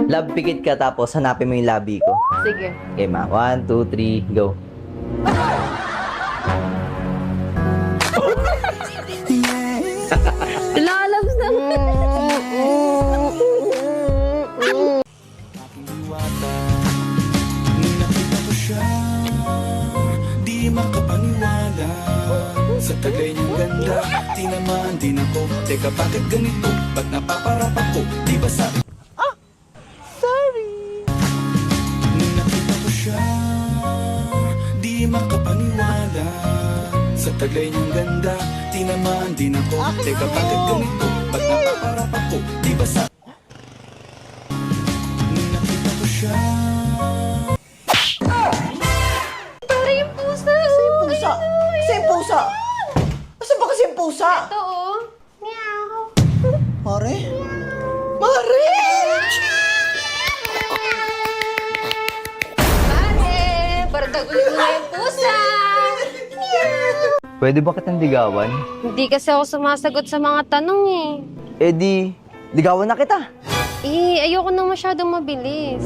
Love pikit ka tapos hanapin mo yung labi ko. Sige. Okay, ma. 1, 2, 3, go. Lalabs na. Nakita ko siya, di makapaniwala. Sa tagay niyang ganda, tinamaan din ako. Teka, bakit ganito? Ba't napaparap ako? Di ba sabi? Sorry. Nakita ko siya, di makapaniwala. Sa tagay niyang ganda, tinamaan din ako. Teka, bakit ganito? Ba't napaparap ako? Di ba sabi? Nakita ko siya. Tara yung pusa. Pusa! Kasi yung pusa! Asan ba kasi yung pusa? Ito oh. Meow. Mare? Mare! Pare, para tagulit mo na yung pusa. Pwede ba kitang ligawan? Hindi kasi ako sumasagot sa mga tanong eh. Eh di, ligawan na kita. Ayoko na masyadong mabilis.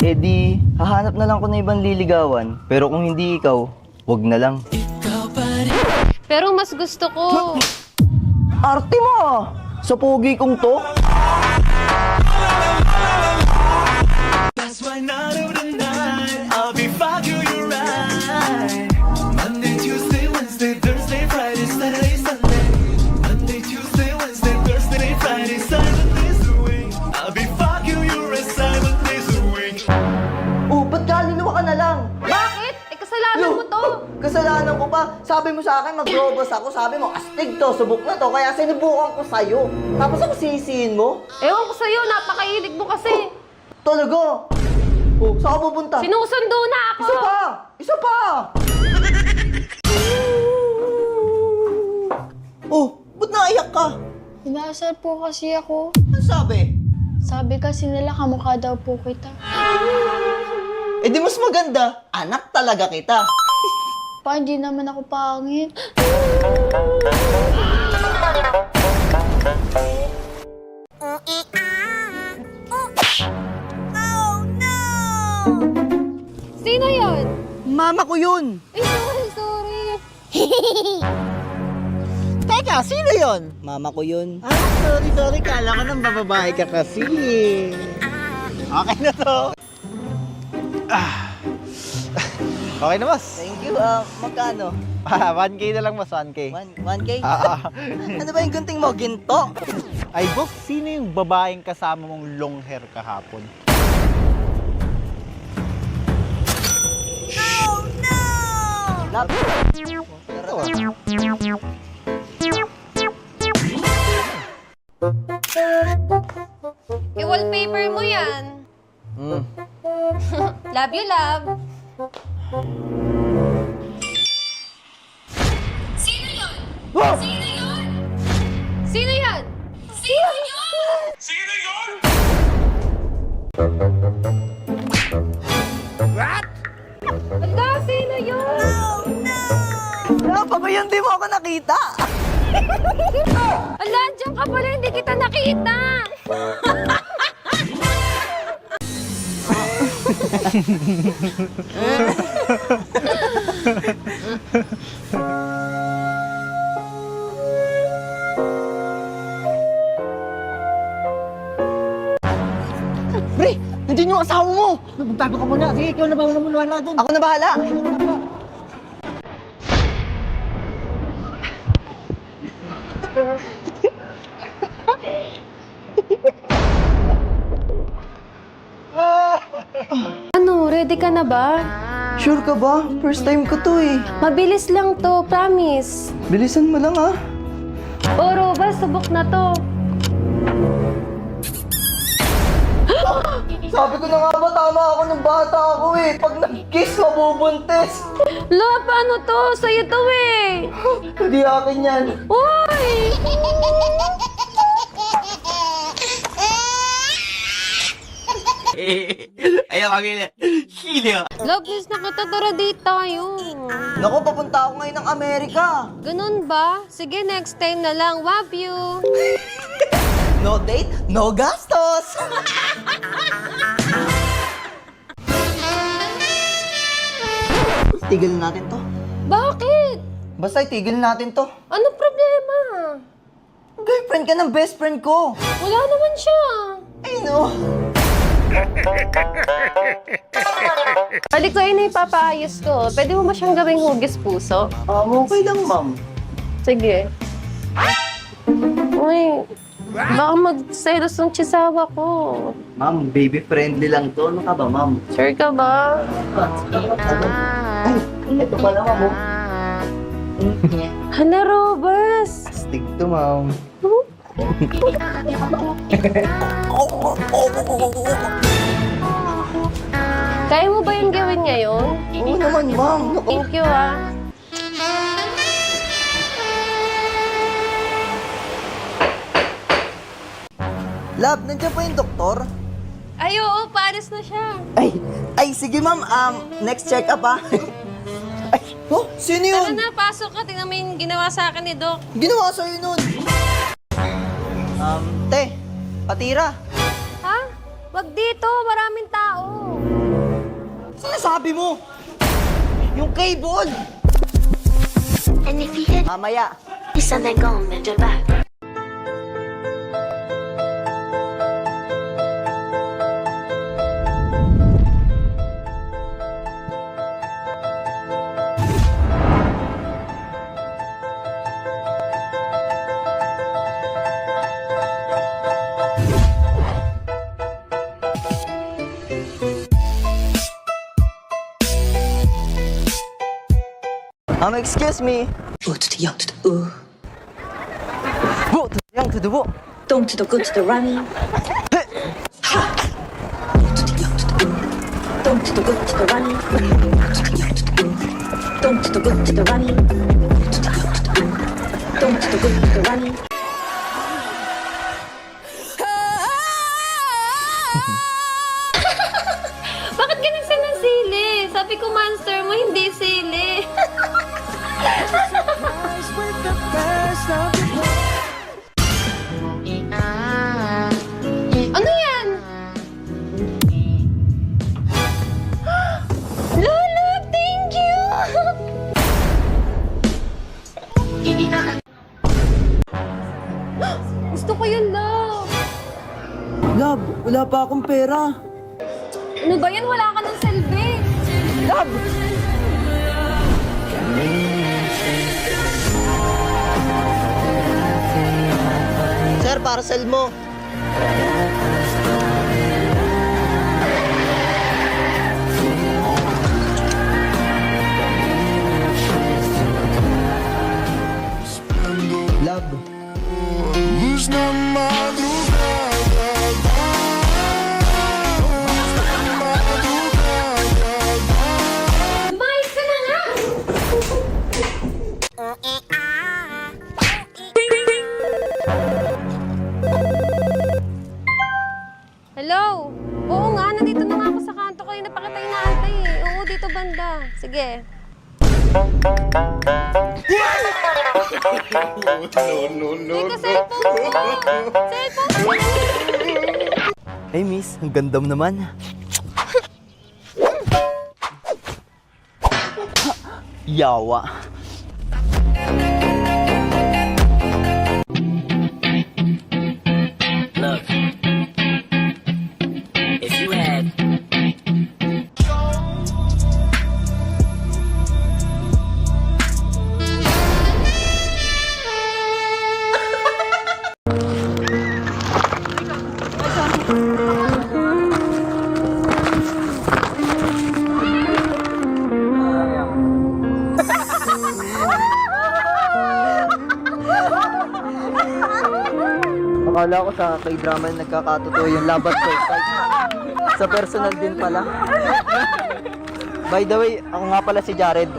Eh di, hahanap na lang ko na ibang liligawan. Pero kung hindi ikaw, wag na lang. Pero mas gusto ko. Arte mo! Sa pogi kong to? That's why night of the night, I'll be fucking you right. Monday, Tuesday, Wednesday, Thursday, Friday, Saturday, Sunday. Monday, Tuesday, Wednesday, Thursday, Friday, 7 days a week. I'll be fucking you right 7 days a week. Oh, ba't kaluluwa ka na lang? Bakit? Kasalanan mo to. Kasalanan ko pa. Sabi mo sa akin, mag-robos ako. Sabi mo, astig to, subok na to. Kaya sinubukan ko sa'yo. Tapos ako sisihin mo? Ewan ko sa'yo, napakahilig mo kasi. Talaga? Oh, saan ka pupunta? Sinusundo na ako. Isa pa! Isa pa! Oh, ba't naiyak ka? Inasal po kasi ako. Ano sabi? Sabi kasi nila kamukha daw po kita. Eh di mas maganda, anak talaga kita. Pa, hindi naman ako pangit. Sino yun? Mama ko yun. Ay, sorry. Teka, sino yun? Mama ko yun. Ah, sorry. Kala ko nang bababae ka kasi. Okay na to. Okay na, boss. Thank you. Magkano? 1K na lang, boss. 1K. 1K? Ah, Ano ba yung gunting mo? Ginto? ay, boss, sino yung babaeng kasama mong long hair kahapon? Love. I-wallpaper mo yan. Love you, love. Sino yun? Sino yun? Sino yun? Sino yun? Sino yun? Wala, sino yun? Pag yun, di mo ako nakita. Ala, dyan ka pala, hindi kita nakita. Pre, nandiyan yung asawa mo. Magbago ka muna. Sige, ikaw na ba muna doon? Ako na bahala. Ano, ready ka na ba? Sure ka ba? First time ko to eh. Mabilis lang to, promise. Bilisan mo lang ah. Oro, ba, subok na to. Sabi ko na nga ba, tama ako ng bata ako eh. Pag nag-kiss, mabubuntis. La, paano to? Sa'yo to eh. Hindi akin yan. Uy! Ayaw kami Hilya. Love, miss na kita, tara date tayo. Naku, papunta ako ngayon ng Amerika. Ganun ba? Sige, next time na lang. Love you. No date, no gastos. tigil natin to. Bakit? Basta itigil natin to. Ano problema? Girlfriend ka ng best friend ko. Wala naman siya. Ay no. Balik ko yun na ipapaayos ko. Pwede mo ba siyang gawing hugis puso? Okay lang, ma'am. Sige. Uy, baka magselos ng chisawa ko. Ma'am, baby friendly lang to. Ano ka ba, ma'am? Sure ka ba? Ay, ito pala, ma'am. Oh. Hala, Robas! Astig to, ma'am. Kaya mo ba yung gawin ngayon? Oo naman, ma'am. Thank you, ah. Love, nandiyan pa yung doktor? Ay, oo, paalis na siya. Ay, sige, ma'am. Next check-up, ha? Ay, oh, sino Tara yun? na, pasok ka. Tingnan mo yung ginawa sa akin ni Doc. Ginawa sa'yo nun. Te, patira. Ha? Wag dito, maraming tao. Sinasabi mo? Yung cable. And if you hit Mamaya. isang legong medyo back. Excuse me. Wo to the young to the ooh, Wo to the young to the wo. dong to the good to the running. Ha! Wo to the young to the ooh, dong to the good to the running. Wo to the young to the ooh, dong to the good to the running. Wo to the young to the ooh, dong to the good to the running. Bakit ganun ng sili? Sabi ko, monster mo, hindi sili. Ano yan? Lola, thank you! Gusto ko yun, love. Love, wala pa akong pera. Ano ba yan? Wala ka ng selfie. Love! Sir, parcel mo. Love. Luz na madrugada. Lumayas ka na nga! Hello? Oo nga, nandito na nga ako sa kanto ko. Yung napakita yung naantay eh. Oo, dito banda. Sige. Teka, cellphone ko! Cellphone ko! Hey, miss. Ang ganda mo naman. Yawa. Look, if you had Akala ko sa K-drama na nagkakatotoo yung labat ko. Sa personal din pala. By the way, ako nga pala si Jared.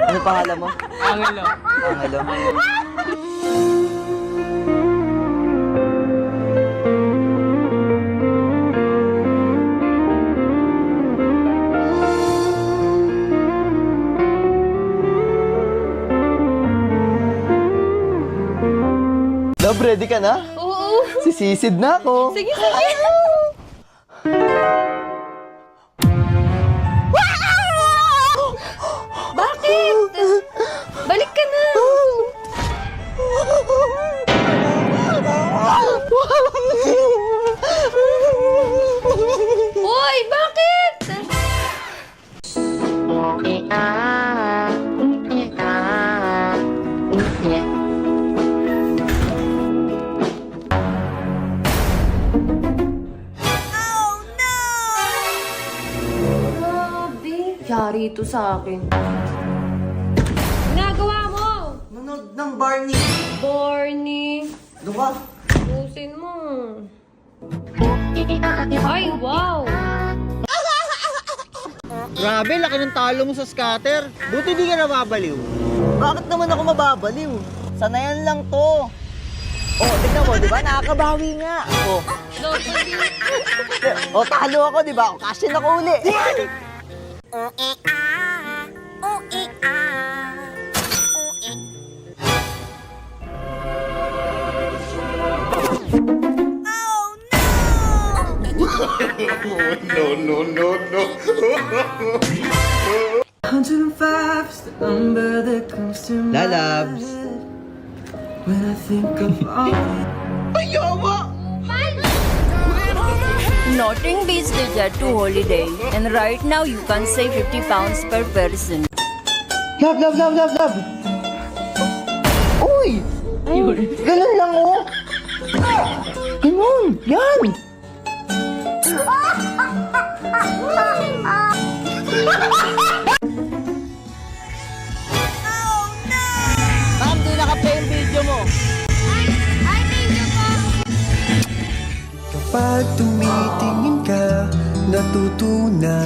Ano pangalan mo? Angelo. Angelo. Love, ready ka na? Oo. Sisisid na ako. Sige, sige. Pahingi to sa akin. Ginagawa mo! Nanood ng Barney. Barney! Ano ba? Pusin mo. Ay, wow! Grabe, laki ng talo mo sa scatter. Buti di ka nababaliw. Bakit naman ako mababaliw? Sanayan lang to. Oh, tignan mo, di ba? Nakakabawi nga. Oh, oh talo ako, di ba? Cashin ako uli. Lalabs. Nothing beats the Jet2 holiday, and right now you can save 50 pounds per person. Love. Uy! Ganun lang, oh. Ganun, yan. Ma'am, di naka-play yung video mo. Kapag tumitingin ka, natutunan